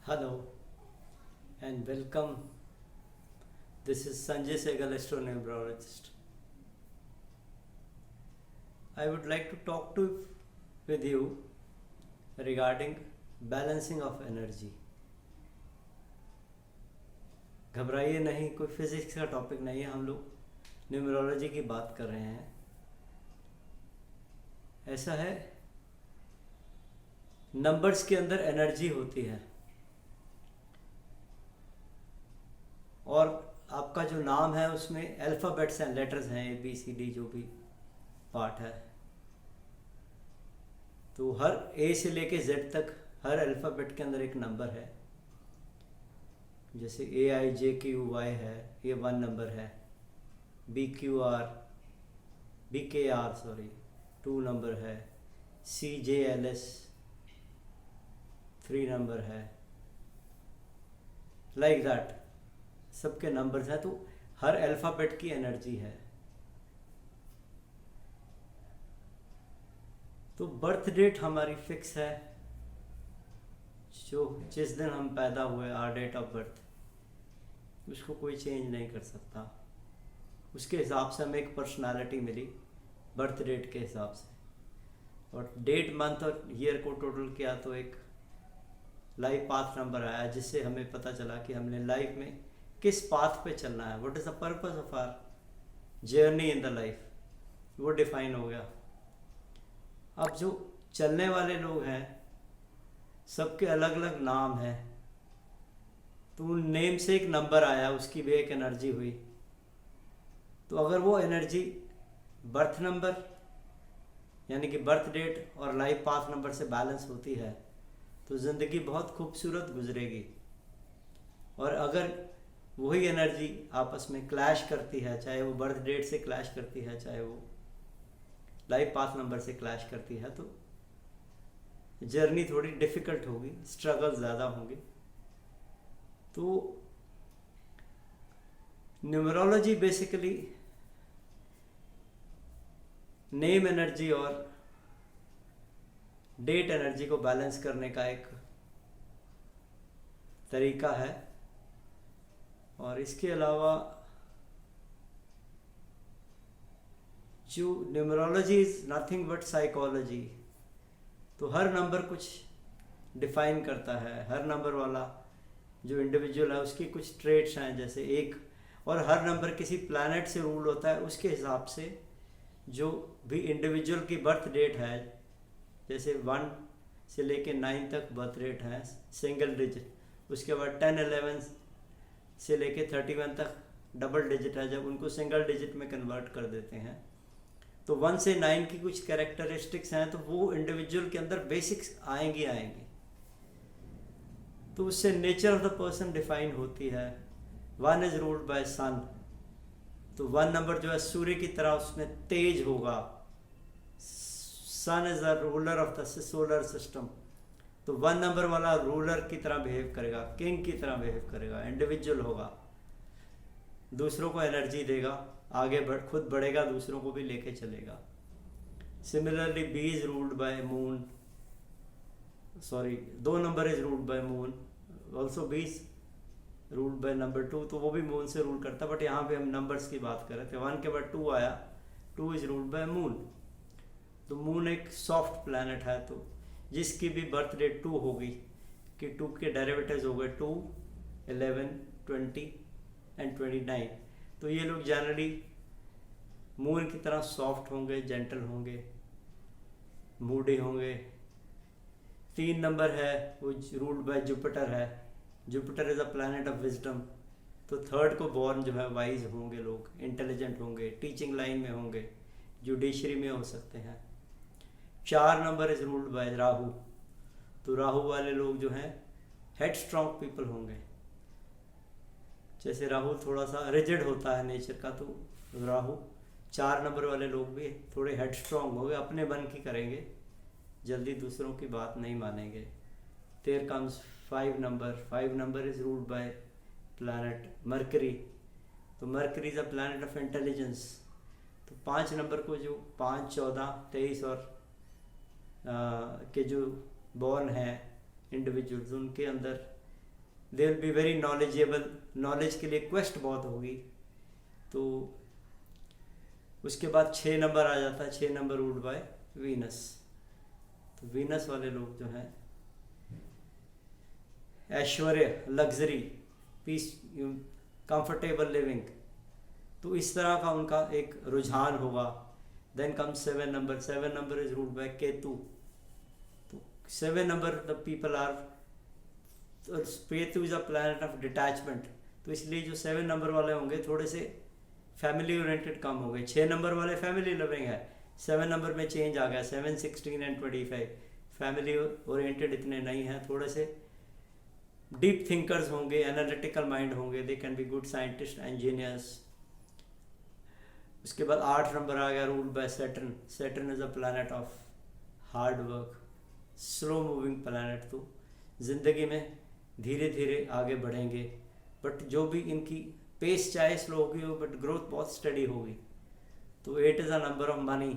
Hello and welcome. This is Sanjay Sehgal, astronumerologist. I would like to talk with you regarding balancing of energy. घबराइए नहीं, कोई physics का topic नहीं है, हम लोग न्यूमरोलॉजी की बात कर रहे हैं। ऐसा है, नंबर्स के अंदर एनर्जी होती है और आपका जो नाम है उसमें अल्फ़ाबेट्स हैं, लेटर्स हैं, ABCD जो भी पार्ट है। तो हर A से लेके Z तक हर अल्फ़ाबेट के अंदर एक नंबर है। जैसे AIJQY है, ये 1 नंबर है। BKR 2 नंबर है। CJLS 3 नंबर है। लाइक दैट सबके नंबर्स हैं। तो हर अल्फ़ाबेट की एनर्जी है। तो बर्थ डेट हमारी फिक्स है, जो जिस दिन हम पैदा हुए, आवर डेट ऑफ बर्थ, उसको कोई चेंज नहीं कर सकता। उसके हिसाब से हमें एक पर्सनालिटी मिली बर्थ डेट के हिसाब से, और डेट, मंथ और ईयर को टोटल किया तो एक लाइफ पाथ नंबर आया, जिससे हमें पता चला कि हमने लाइफ में किस पाथ पे चलना है। What is the purpose of our journey in the life, वो डिफाइन हो गया। अब जो चलने वाले लोग हैं सबके अलग अलग नाम हैं, तो उन नेम से एक नंबर आया, उसकी भी एक एनर्जी हुई। तो अगर वो एनर्जी बर्थ नंबर यानी कि बर्थ डेट और लाइफ पाथ नंबर से बैलेंस होती है तो ज़िंदगी बहुत खूबसूरत गुजरेगी। और अगर वही एनर्जी आपस में क्लैश करती है, चाहे वो बर्थ डेट से क्लैश करती है, चाहे वो लाइफ पाथ नंबर से क्लैश करती है, तो जर्नी थोड़ी डिफ़िकल्ट होगी, स्ट्रगल ज़्यादा होंगे। तो न्यूमरोलॉजी बेसिकली नेम एनर्जी और डेट एनर्जी को बैलेंस करने का एक तरीका है। और इसके अलावा जो numerology is nothing but psychology. तो हर नंबर कुछ डिफाइन करता है, हर नंबर वाला जो इंडिविजुअल है उसकी कुछ ट्रेट्स हैं, जैसे एक, और हर नंबर किसी प्लैनेट से रूल होता है, उसके हिसाब से जो भी इंडिविजुअल की बर्थ डेट है, जैसे 1 से लेके 9 तक बर्थ डेट है सिंगल डिजिट, उसके बाद 10, 11 से लेके 31 तक डबल डिजिट है, जब उनको सिंगल डिजिट में कन्वर्ट कर देते हैं। तो 1 से 9 की कुछ कैरेक्टरिस्टिक्स हैं, तो वो इंडिविजुअल के अंदर बेसिक्स आएंगी। तो उससे nature of the person define होती है। 1 इज रूल्ड बाय सन, तो 1 नंबर जो है सूर्य की तरह उसमें तेज होगा। Sun is the ruler of the solar system, तो 1 नंबर वाला रूलर की तरह बिहेव करेगा, किंग की तरह बिहेव करेगा, इंडिविजुअल होगा, दूसरों को एनर्जी देगा, आगे खुद बढ़ेगा, दूसरों को भी लेके चलेगा। Similarly B is ruled by moon, 2 number is ruled by moon, also B is ruled by number 2, तो वो भी मून से रूल करता है, बट यहाँ पे हम नंबर्स की बात कर रहे थे। 1 के बाद 2 आया, 2 इज रूल्ड बाय मून। तो मून एक सॉफ्ट प्लैनेट है, तो जिसकी भी बर्थ डेट 2 होगी, कि 2 के डेरिवेटिव्स हो गए 2, 11, 20 एंड 29। तो ये लोग जनरली मून की तरह सॉफ्ट होंगे, जेंटल होंगे, मूडी होंगे। 3 नंबर है वो रूल्ड बाय जुपिटर है। Jupiter is a planet of wisdom, तो 3rd को बॉर्न जो है वाइज होंगे लोग, इंटेलिजेंट होंगे, टीचिंग लाइन में होंगे, जुडिशरी में हो सकते हैं। 4 number is ruled bye Rahu, तो राहु वाले लोग जो हैं हेड स्ट्रॉन्ग पीपल होंगे। जैसे राहु थोड़ा सा रिजिड होता है नेचर का, तो राहु 4 नंबर वाले लोग भी थोड़े हेड स्ट्रॉन्ग होंगे, अपने मन की करेंगे, जल्दी दूसरों की बात नहीं मानेंगे। There comes 5 number is ruled by planet mercury, तो mercury is a planet of intelligence. तो 5 नंबर को जो 5, 14, 23 और के जो बॉर्न हैं इंडिविजुअल्स, उनके अंदर they will be very knowledgeable, knowledge के लिए क्वेस्ट बहुत होगी। तो उसके बाद 6 नंबर आ जाता है, 6 नंबर रूल्ड बाय वीनस। तो वीनस वाले लोग जो हैं ऐश्वर्य, लग्जरी, पीस, कंफर्टेबल लिविंग, तो इस तरह का उनका एक रुझान होगा। Then come 7 number, 7 number is ruled by Ketu. तो 7 number the people are, Ketu is a planet of detachment, तो इसलिए जो 7 नंबर वाले होंगे थोड़े से फैमिली ओरिएंटेड कम हो गए। 6 नंबर वाले फैमिली लविंग है, 7 नंबर में चेंज आ गया, 7, 16 एंड 25 फैमिली ओरिएंटेड इतने नहीं हैं, थोड़े से डीप थिंकर्स होंगे, एनालिटिकल माइंड होंगे, they can be good scientist, engineers. उसके बाद 8 नंबर आ गया ruled by Saturn. Saturn is a planet of hard work, slow moving planet, तो जिंदगी में धीरे धीरे आगे बढ़ेंगे, बट जो भी इनकी पेस चाहे स्लो होगी हो, बट ग्रोथ बहुत स्टडी होगी। तो 8 is a number of money,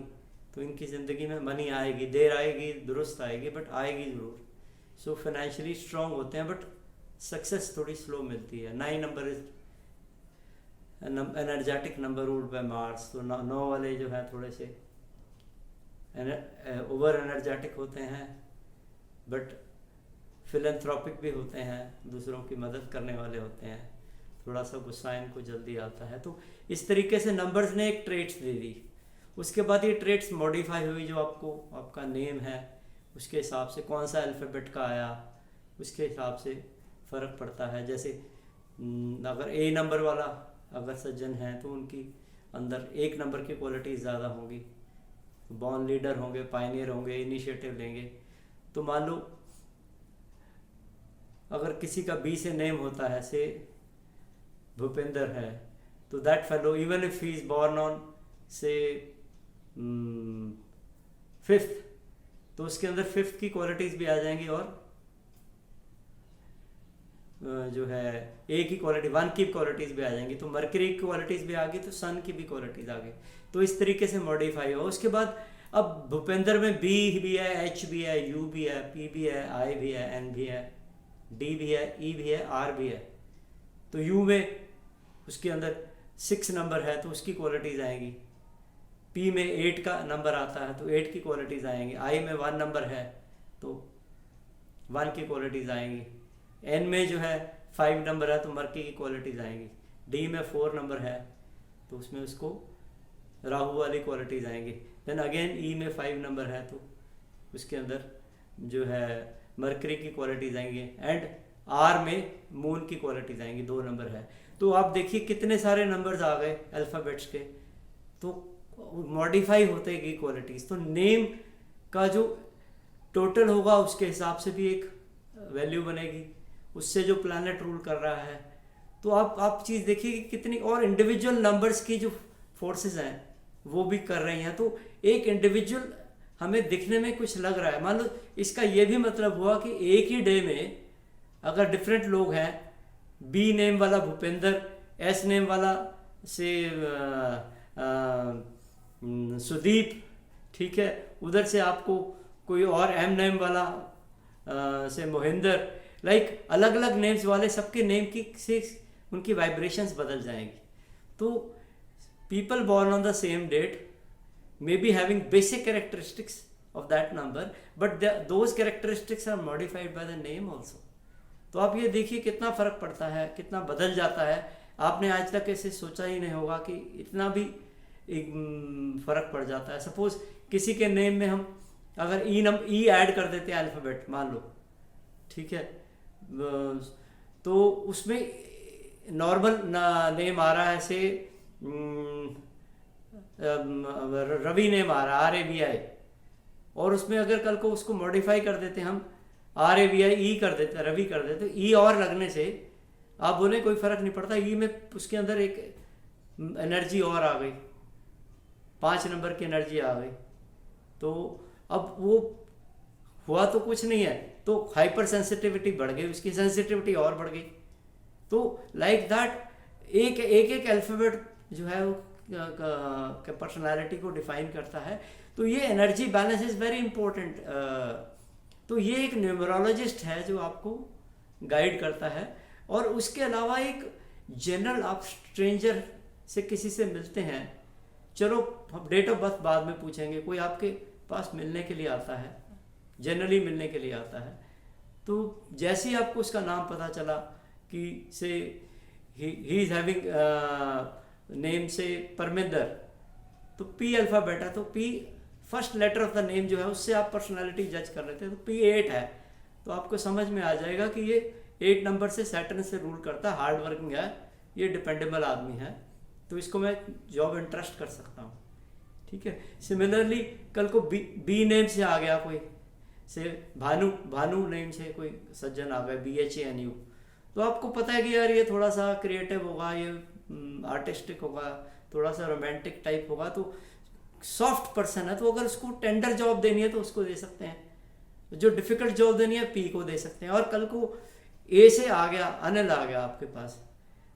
तो इनकी ज़िंदगी में मनी आएगी, देर आएगी दुरुस्त आएगी, बट आएगी ज़रूर। सो फाइनेंशियली स्ट्रॉन्ग होते हैं, बट सक्सेस थोड़ी स्लो मिलती है। 9 number is energetic number ruled bye Mars. तो 9 वाले जो है थोड़े से ओवर एनर्जेटिक होते हैं, बट फिलैंथ्रोपिक भी होते हैं, दूसरों की मदद करने वाले होते हैं, थोड़ा सा गुस्सा इनको जल्दी आता है। तो इस तरीके से नंबर्स ने एक ट्रेट्स दे दी। उसके बाद ये ट्रेट्स मॉडिफाई हुई, जो आपको आपका नेम है उसके हिसाब से कौन सा अल्फ़ाबेट का आया उसके हिसाब से फ़र्क पड़ता है। जैसे अगर ए नंबर वाला अगर सज्जन है तो उनकी अंदर 1 नंबर की क्वालिटीज़ ज़्यादा होंगी, बॉर्न लीडर होंगे, पायनियर होंगे, इनिशिएटिव लेंगे। तो मान लो अगर किसी का बी से नेम होता है, से भूपेंद्र है, तो that fellow even if he is born on से 5th, तो उसके अंदर 5th की क्वालिटीज़ भी आ जाएंगी, और जो है ए की क्वालिटी 1 की क्वालिटीज़ भी आ जाएंगी। तो मरकरी की क्वालिटीज़ भी आ गई, तो सन की भी क्वालिटीज़ आ गई। तो इस तरीके से मॉडिफाई हो। उसके बाद अब भूपेंद्र में बी भी है, एच भी है, यू भी है, पी भी है, आई भी है, एन भी है, डी भी है, ई भी है, आर भी है। तो यू में उसके अंदर 6 नंबर है, तो उसकी क्वालिटीज़ आएंगी। पी में 8 का नंबर आता है, तो 8 की क्वालिटीज़ आएंगी। आई में 1 नंबर है, तो 1 की क्वालिटीज़ आएंगी। एन में जो है 5 नंबर है, तो मर्की की क्वालिटीज़ आएंगी। डी में 4 नंबर है, तो उसमें उसको राहु वाली क्वालिटीज़ आएंगी। देन अगेन ई में 5 नंबर है, तो उसके अंदर जो है मरकरी की क्वालिटीज़ आएंगी। एंड आर में मून की क्वालिटीज़ आएंगी, 2 नंबर है। तो आप देखिए कितने सारे नंबर्स आ गए अल्फ़ाबेट्स के, तो मॉडिफाई होते गई क्वालिटीज़। तो नेम का जो टोटल होगा उसके हिसाब से भी एक वैल्यू बनेगी, उससे जो प्लैनेट रूल कर रहा है। तो आप चीज़ देखिए कि कितनी और इंडिविजुअल नंबर्स की जो फोर्सेस हैं वो भी कर रही हैं। तो एक इंडिविजुअल हमें दिखने में कुछ लग रहा है, मान लो इसका ये भी मतलब हुआ कि एक ही डे में अगर डिफरेंट लोग हैं, बी नेम वाला भूपेंद्र, एस नेम वाला से सुदीप, ठीक है, उधर से आपको कोई और एम नेम वाला से मोहिंदर, लाइक अलग अलग नेम्स वाले सबके नेम की से उनकी वाइब्रेशंस बदल जाएंगी। तो people born on the same date may be having basic characteristics of that number, but those characteristics are modified by the name also. तो आप ये देखिए कितना फ़र्क पड़ता है, कितना बदल जाता है। आपने आज तक ऐसे सोचा ही नहीं होगा कि इतना भी फ़र्क पड़ जाता है। सपोज किसी के नेम में हम अगर ई ऐड कर देते हैं अल्फ़ाबेट, मान लो, ठीक है, तो उसमें नॉर्मल नेम आ रहा है से रवि नेम आ रहा RAVI, और उसमें अगर कल को उसको मॉडिफाई कर देते हम RAVI ई कर देते, रवि कर देते, ई और लगने से आप बोले कोई फ़र्क नहीं पड़ता, ई में उसके अंदर एक एनर्जी और आ गई, 5 नंबर की एनर्जी आ गई। तो अब वो हुआ तो कुछ नहीं है, तो हाइपर सेंसिटिविटी बढ़ गई, उसकी सेंसिटिविटी और बढ़ गई। तो लाइक दैट एक अल्फ़ाबेट जो है वो पर्सनालिटी को डिफाइन करता है। तो ये energy balance is very important. तो ये एक न्यूमरोलॉजिस्ट है जो आपको गाइड करता है। और उसके अलावा एक जनरल, आप स्ट्रेंजर से किसी से मिलते हैं, चलो हम डेट ऑफ बर्थ बाद में पूछेंगे, कोई आपके पास मिलने के लिए आता है, जनरली मिलने के लिए आता है, तो जैसे ही आपको उसका नाम पता चला कि से ही इज हैविंग नेम से परमिंदर, तो पी अल्फ़ाबेट है, तो P first letter of the name जो है उससे आप पर्सनालिटी जज कर लेते हैं। तो पी 8 है, तो आपको समझ में आ जाएगा कि ये 8 नंबर से सैटर्न से रूल करता है, हार्ड वर्किंग है, ये डिपेंडेबल आदमी है, तो इसको मैं जॉब इंटरेस्ट कर सकता हूँ। ठीक है। सिमिलरली कल को बी नेम से आ गया कोई, से भानु नेम से कोई सज्जन आ गया, BHANU, तो आपको पता है कि यार ये थोड़ा सा क्रिएटिव होगा, ये आर्टिस्टिक होगा, थोड़ा सा रोमांटिक टाइप होगा, तो सॉफ्ट पर्सन है, तो अगर उसको टेंडर जॉब देनी है तो उसको दे सकते हैं, जो डिफिकल्ट जॉब देनी है पी को दे सकते हैं। और कल को ए से आ गया, अनिल आ गया आपके पास,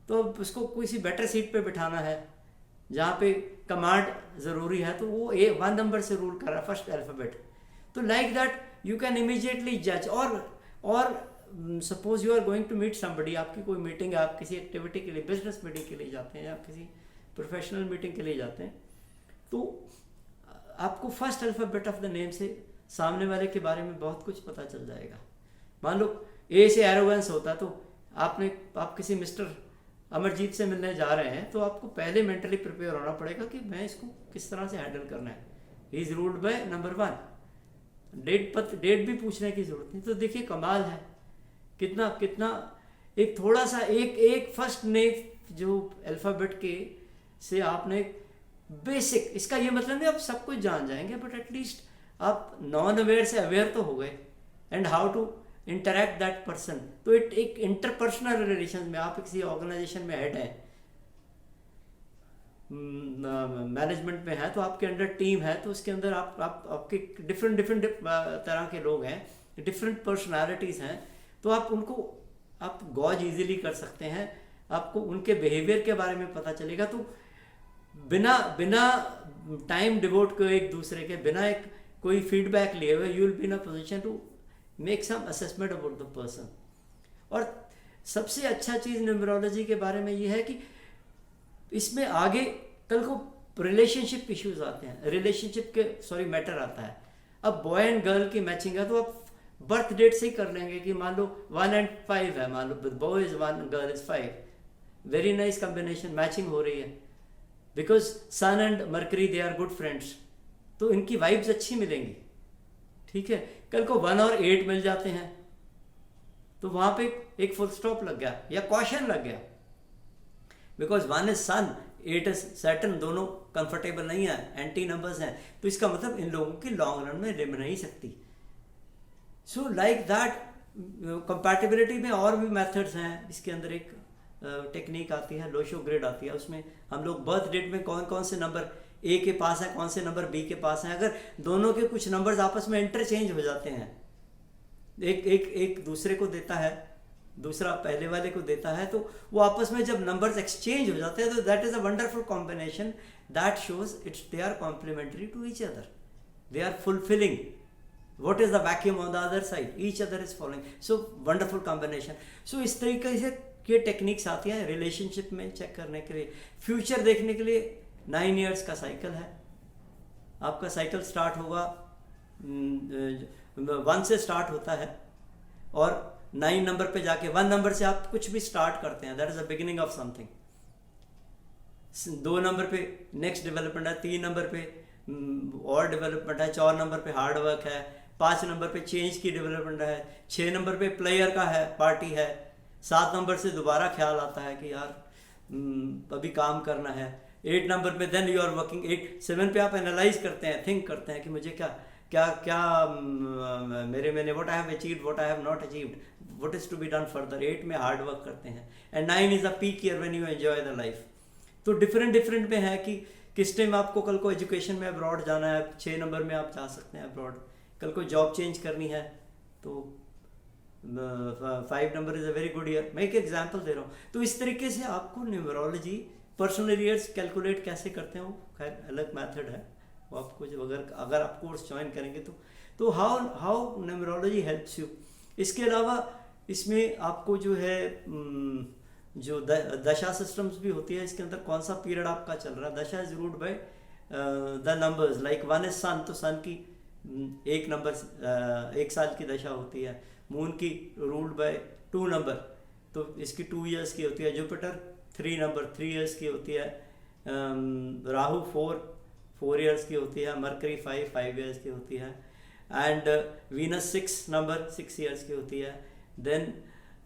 तो उसको किसी बेटर सीट पे बिठाना है जहाँ पे कमांड ज़रूरी है, तो वो ए 1 नंबर से रूल कर रहा है, फर्स्ट अल्फ़ाबेट, तो like that you can immediately जज। और suppose you are going to meet somebody, आपकी कोई मीटिंग है, आप किसी एक्टिविटी के लिए, बिजनेस मीटिंग के लिए जाते हैं या किसी प्रोफेशनल मीटिंग के लिए जाते हैं, तो आपको first alphabet of the name से सामने वाले के बारे में बहुत कुछ पता चल जाएगा। मान लो ए से एरोगेंस होता, तो आप किसी मिस्टर अमरजीत से मिलने जा रहे हैं, तो आपको पहले मेंटली प्रिपेयर होना पड़ेगा कि मैं इसको किस तरह से हैंडल करना है। He is ruled by number 1, date भी पूछने की जरूरत नहीं। तो देखिए कमाल है, कितना एक थोड़ा सा एक फर्स्ट नेम जो अल्फ़ाबेट के से आपने बेसिक, इसका ये मतलब नहीं आप सब कुछ जान जाएंगे, बट एटलीस्ट आप नॉन अवेयर से अवेयर तो हो गए, and how to interact that person. तो एक इंटरपर्सनल रिलेशन में, आप किसी ऑर्गेनाइजेशन में हेड हैं, मैनेजमेंट में है, तो आपके अंडर टीम है, तो उसके अंदर आपके डिफरेंट तरह के लोग हैं, डिफरेंट पर्सनालिटीज़ हैं, तो आप गॉज इजीली कर सकते हैं, आपको उनके बिहेवियर के बारे में पता चलेगा। तो बिना टाइम डिवोट को एक दूसरे के, बिना एक कोई फीडबैक लिए हुए, you will be in a position to make some assessment about the person. और सबसे अच्छा चीज़ न्यूमरोलॉजी के बारे में ये है कि इसमें आगे कल को रिलेशनशिप इश्यूज आते हैं, रिलेशनशिप के मैटर आता है। अब बॉय एंड गर्ल की मैचिंग है, तो आप बर्थ डेट से ही कर लेंगे कि मान लो 1 and 5 है, मान लो boy is 1 girl is 5, very nice combination, matching हो रही है, because sun and mercury they are good friends, तो इनकी वाइब्स अच्छी मिलेंगी। ठीक है। कल को 1 और 8 मिल जाते हैं, तो वहां पे एक फुल स्टॉप लग गया या क्वेश्चन लग गया, because 1 is sun, 8 is Saturn, दोनों कंफर्टेबल नहीं है, एंटी नंबर्स हैं, तो इसका मतलब इन लोगों की लॉन्ग रन में रिम नहीं सकती। सो लाइक दैट कंपैटिबिलिटी में और भी मेथड्स हैं। इसके अंदर एक टेक्निक आती है, लोशो ग्रिड आती है, उसमें हम लोग बर्थ डेट में कौन कौन से नंबर ए के पास है, कौन से नंबर बी के पास हैं, अगर दोनों के कुछ नंबर्स आपस में इंटरचेंज हो जाते हैं, एक दूसरे को देता है, दूसरा पहले वाले को देता है, तो वो आपस में जब नंबर्स एक्सचेंज हो जाते हैं, तो that is a wonderful combination that shows it's they are complementary to each other, they are fulfilling what is the vacuum on the other side, each other is following, so wonderful combination। so इस तरीके से ये techniques आती हैं relationship में check करने के लिए। फ्यूचर देखने के लिए 9 years का साइकिल है, आपका साइकिल स्टार्ट होगा 1 से स्टार्ट होता है, और 9 नंबर पे जाके 1 नंबर से आप कुछ भी स्टार्ट करते हैं, that is the beginning of something. 2 number पे नेक्स्ट डेवलपमेंट है, 3 नंबर पे और डेवलपमेंट है, 4 नंबर पे हार्ड वर्क है, 5 नंबर पे चेंज की डेवलपमेंट है, 6 नंबर पे प्लेयर का है, पार्टी है, 7 नंबर से दोबारा ख्याल आता है कि यार अभी काम करना है, 8 नंबर पे देन यू आर वर्किंग, 7 पे आप एनालाइज करते हैं, थिंक करते हैं कि मुझे क्या मेरे मैंने what I have achieved, what I have not achieved, what is to be done further. 8 में हार्ड वर्क करते हैं, and 9 is a peak year when you enjoy the life. तो डिफरेंट में है कि किस टाइम आपको कल को एजुकेशन में अब्रॉड जाना है, 6 नंबर में आप जा सकते हैं अब्रॉड, कल को जॉब चेंज करनी है, तो 5 number is a very good year. मैं एक एग्जांपल दे रहा हूँ। तो इस तरीके से आपको न्यूमरोलॉजी पर्सनल ईयर्स कैलकुलेट कैसे करते हैं, वो खैर अलग मेथड है, वो आपको जब अगर आप कोर्स ज्वाइन करेंगे तो हाउ न्यूमरोलॉजी हेल्प्स यू। इसके अलावा इसमें आपको जो है जो दशा सिस्टम्स भी होती है, इसके अंदर कौन सा पीरियड आपका चल रहा है। Dasha is ruled by the numbers, like one is sun, तो सन की एक नंबर 1 साल की दशा होती है। मून की रूल्ड बाय 2 नंबर, तो इसकी 2 इयर्स की होती है। जुपिटर 3 नंबर 3 इयर्स की होती है। राहु 4 इयर्स की होती है। मरकरी 5 इयर्स की होती है। एंड वीनस 6 नंबर 6 इयर्स की होती है। Then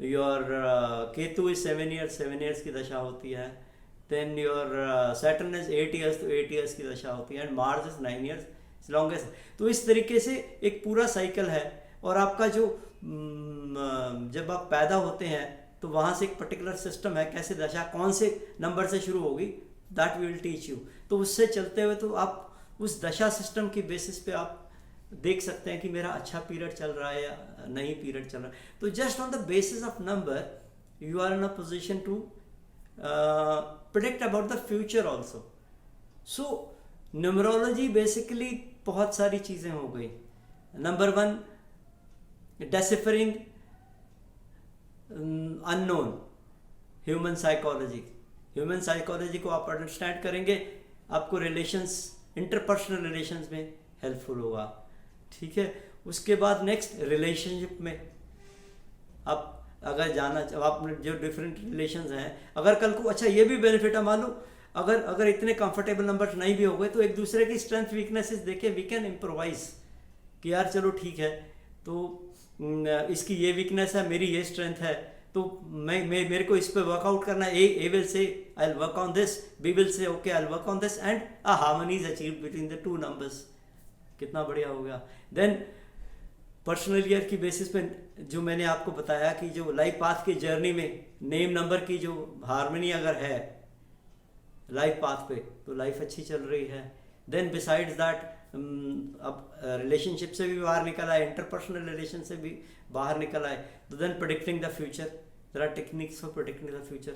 your Ketu is 7 years की दशा होती है। Then your Saturn is 8 years, तो 8 इयर्स की दशा होती है। And Mars is 9 years longest. तो इस तरीके से एक पूरा साइकिल है। और आपका जो जब आप पैदा होते हैं तो वहाँ से एक पर्टिकुलर सिस्टम है, कैसे दशा कौन से नंबर से शुरू होगी, that we will teach you. तो उससे चलते हुए तो आप उस दशा सिस्टम की बेसिस पे आप देख सकते हैं कि मेरा अच्छा पीरियड चल रहा है या नहीं पीरियड चल रहा है। तो just on the basis of number you are in a position to predict about the future also. So numerology basically बहुत सारी चीज़ें हो गई। Number 1, deciphering unknown, human psychology को आप अंडरस्टैंड करेंगे, आपको रिलेशंस, इंटरपर्सनल रिलेशंस में हेल्पफुल होगा। ठीक है। उसके बाद नेक्स्ट रिलेशनशिप में आप अगर जाना, आप जो डिफरेंट रिलेशंस हैं, अगर कल को अच्छा ये भी बेनिफिट है, मान लो अगर इतने कंफर्टेबल नंबर्स नहीं भी हो गए तो एक दूसरे की स्ट्रेंथ वीकनेसेस देखे, वी कैन इम्प्रोवाइज कि यार चलो ठीक है, तो इसकी ये वीकनेस है, मेरी ये स्ट्रेंथ है, तो मेरे को इस पे वर्कआउट करना है। A will say I will work on this, B will say okay I will work on this, and a harmony is achieved between the 2 numbers. कितना बढ़िया हो गया। देन पर्सनल ईयर की बेसिस पे जो मैंने आपको बताया कि जो लाइफ पाथ की जर्नी में नेम नंबर की जो हार्मनी अगर है लाइफ पाथ पे, तो लाइफ अच्छी चल रही है। देन बिसाइड्स दैट अब रिलेशनशिप से भी बाहर निकल आए, इंटरपर्सनल रिलेशन से भी बाहर निकल आए। तो then predicting the future, there are techniques for predicting the future.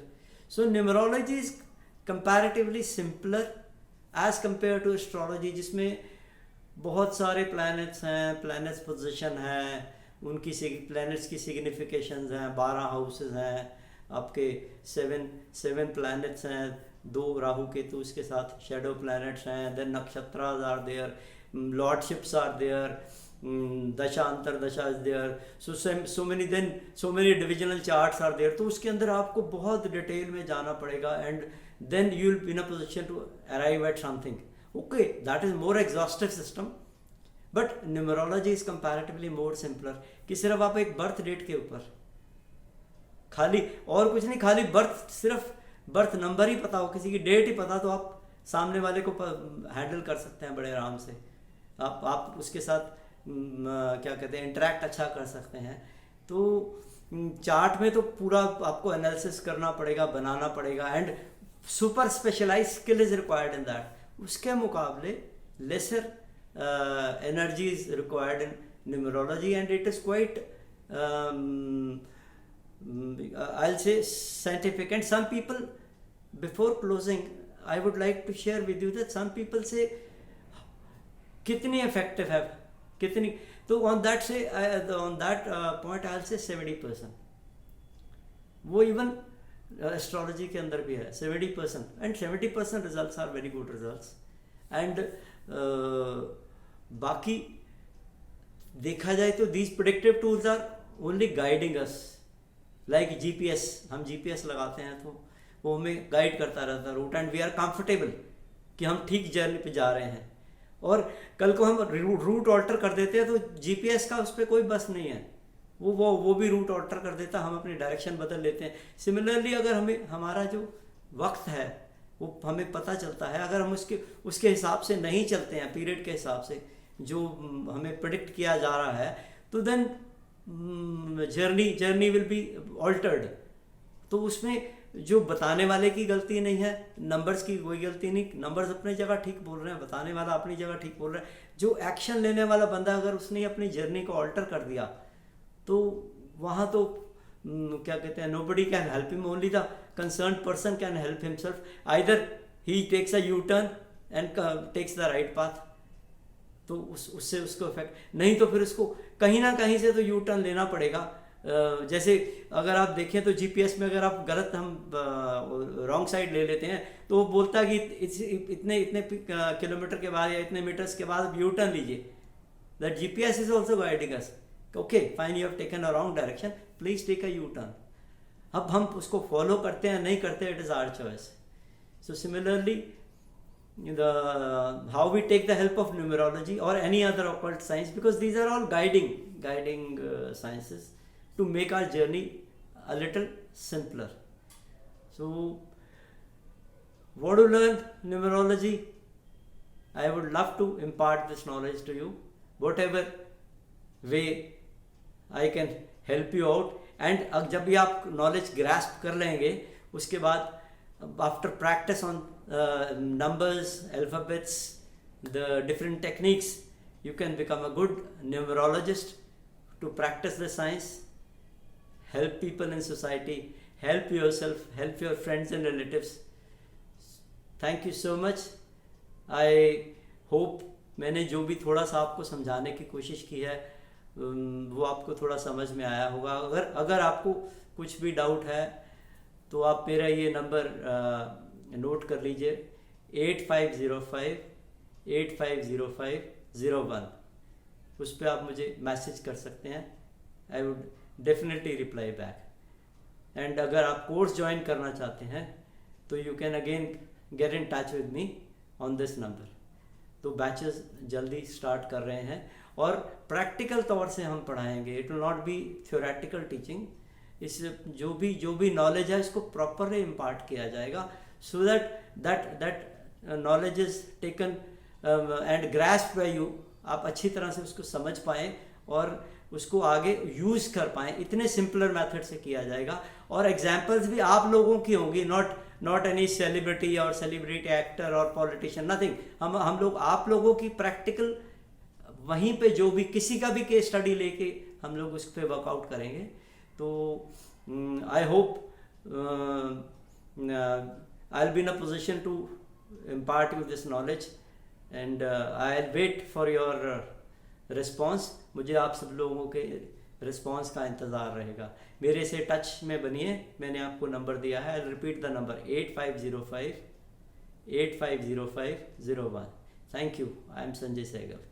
So numerology is comparatively simpler as compare to astrology, जिसमें बहुत सारे प्लैनेट्स हैं, प्लैनेट्स पोजीशन है, उनकी प्लैनेट्स की सिग्निफिकेशंस हैं, 12 हाउसेस हैं, आपके 7 प्लैनेट्स हैं, 2 राहु केतु उसके साथ शैडो प्लैनेट्स हैं। Then nakshatras are there, lordships are there, dasha antardasha is there, so many divisional charts are there. तो उसके अंदर आपको बहुत डिटेल में जाना पड़ेगा, and then you will be in a position to arrive at something. Okay, that is more exhaustive system, but numerology is comparatively more simpler, कि सिर्फ आप एक बर्थ डेट के ऊपर खाली और कुछ नहीं, खाली सिर्फ बर्थ नंबर ही पता हो, किसी की डेट ही पता, तो आप सामने वाले को हैंडल कर सकते हैं बड़े आराम से। आप उसके साथ क्या कहते हैं, इंटरेक्ट अच्छा कर सकते हैं। तो चार्ट में तो पूरा आपको एनालिसिस करना पड़ेगा, बनाना पड़ेगा, and super specialize skill is required in that. उसके मुकाबले lesser energy is required in numerology, and it is quite I'll say scientific. And some people, before closing, I would like to share with you that some people say कितनी effective है, कितनी, तो on that point I'll say 70%. वो even astrology के अंदर भी है 70%, and 70% results are very good results. And बाकी देखा जाए तो these predictive tools are only guiding us, like GPS. हम जीपीएस लगाते हैं तो वो हमें गाइड करता रहता है route, and we are comfortable कि हम ठीक जर्नी पे जा रहे हैं। और कल को हम रूट ऑल्टर कर देते हैं तो जीपीएस का उस पर कोई बस नहीं है, वो भी रूट ऑल्टर कर देता, हम अपनी डायरेक्शन बदल लेते हैं। सिमिलरली अगर हमारा जो वक्त है वो हमें पता चलता है, अगर हम उसके हिसाब से नहीं चलते हैं, पीरियड के हिसाब से जो हमें प्रेडिक्ट किया जा रहा है, तो then journey will be altered. तो उसमें जो बताने वाले की गलती नहीं है, नंबर्स की कोई गलती नहीं, नंबर्स अपनी जगह ठीक बोल रहे हैं, बताने वाला अपनी जगह ठीक बोल रहा है। जो एक्शन लेने वाला बंदा अगर उसने अपनी जर्नी को ऑल्टर कर दिया तो वहाँ तो क्या कहते हैं, nobody can help him, only the concerned person can help himself. Either he takes a U-turn and takes the right path, तो उससे उसको इफेक्ट नहीं, तो फिर उसको कहीं ना कहीं से तो यू टर्न लेना पड़ेगा, जैसे अगर आप देखें तो जीपीएस में अगर आप गलत हम रॉन्ग साइड ले लेते हैं तो वो बोलता है कि इतने इतने किलोमीटर के बाद या इतने मीटर्स के बाद यू टर्न लीजिए. That GPS is also guiding us. Okay fine, you have taken a wrong direction, please take a U turn. अब हम उसको फॉलो करते हैं नहीं करते, it is our choice. So similarly how we take the help of numerology or any other occult science, because these are all guiding sciences to make our journey a little simpler. So want to learn numerology? I would love to impart this knowledge to you, whatever way I can help you out. And जब भी आप knowledge grasp कर लेंगे, उसके बाद after practice on numbers, alphabets, the different techniques, you can become a good numerologist to practice the science, help people in society, help yourself, help your friends and relatives. Thank you so much. I hope मैंने जो भी थोड़ा सा आपको समझाने की कोशिश की है वो आपको थोड़ा समझ में आया होगा. अगर आपको कुछ भी डाउट है तो आप मेरा ये नंबर नोट कर लीजिए, 8505850501. उस पर आप मुझे मैसेज कर सकते हैं. I would definitely reply back. And अगर आप कोर्स ज्वाइन करना चाहते हैं तो you can again get in touch with me on this number. तो बैचेस जल्दी स्टार्ट कर रहे हैं और प्रैक्टिकल तौर से हम पढ़ाएंगे. It will not be theoretical teaching. इस जो भी नॉलेज है इसको प्रॉपरली इम्पार्ट किया जाएगा, so that knowledge is taken and grasped by you. आप अच्छी तरह से उसको समझ पाएँ और उसको आगे यूज़ कर पाएँ. इतने सिंपलर मेथड से किया जाएगा और एग्जांपल्स भी आप लोगों की होंगी, नॉट एनी सेलिब्रिटी और सेलिब्रिटी एक्टर और पॉलिटिशियन, नथिंग. हम लोग आप लोगों की प्रैक्टिकल वहीं पे जो भी किसी का भी केस स्टडी लेके हम लोग उस पर वर्कआउट करेंगे. तो I hope I'll be in a position to impart you this knowledge, and I'll wait for your response. मुझे आप सब लोगों के रिस्पॉन्स का इंतज़ार रहेगा. मेरे से टच में बनिए. मैंने आपको नंबर दिया है. I'll repeat the number 8505850501. Thank you. I am Sanjay Sehgal.